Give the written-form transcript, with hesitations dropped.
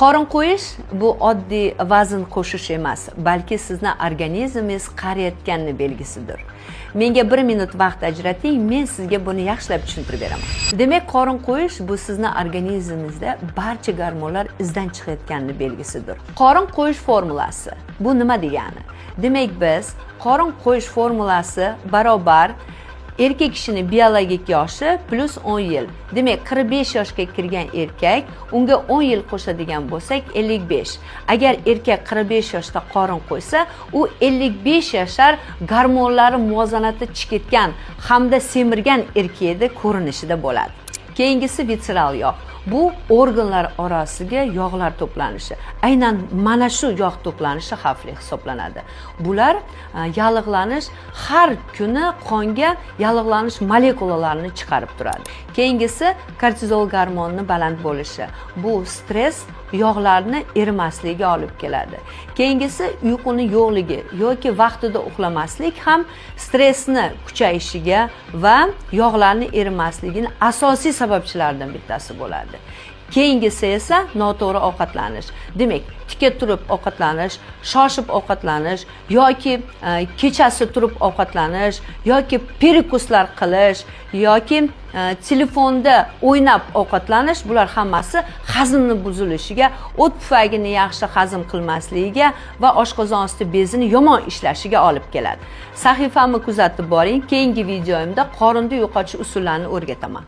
Qorin qo'yish bu oddiy vazn qo'shish emas, balki sizni organizmingiz qariyotganini belgisidir. Menga 1 minut vaqt ajrating, men sizga buni yaxshilab tushuntirib beraman. Demak, qorin qo'yish bu sizni organizmingizda barcha gormonlar izdan chiqayotganini belgisidir. Qorin qo'yish formulasi bu nima degani? Demak, biz qorin qo'yish formulasi barobar erkak kishining biologik yoshi plus 10 yil. Demak, 45 yoshga kirgan erkak, unga 10 yil qo'shadigan bo'lsak 55. Agar erkak 45 yoshda qorin qo'ysa, u 55 yoshlar gormonlari muvozanati chiqib ketgan hamda semirgan erkakda ko'rinishida bo'ladi. Keyingisi vitseral yog'. Bu organlar orasiga yog'lar to'planishi. Aynan mana shu yog' to'planishi xavfli hisoblanadi. Bular yallig'lanish har kuni qonga yallig'lanish molekulalarini chiqarib turadi. Keyingisi kortizol gormonining baland bo'lishi. Bu stress yog'larni erimasligiga olib keladi. Keyingisi uyquning yo'qligi yoki vaqtida uxlamaslik ham stressni kuchayishiga va yog'larni erimasligining asosiy sababchilaridan bittasi bo'ladi. Keyingisi esa noto'g'ri ovqatlanish. Demak, tika turib ovqatlanish, shoshib ovqatlanish yoki kechasi turib ovqatlanish yoki perikuslar qilish yoki telefonda o'ynab ovqatlanish, bular hammasi hazmning buzilishiga, o't pufagini yaxshi hazm qilmasligiga va oshqozon osti bezini yomon ishlashiga olib keladi. Sahifamni kuzatib boring. Keyingi videoimda qorinni yo'qotish usullarini o'rgataman.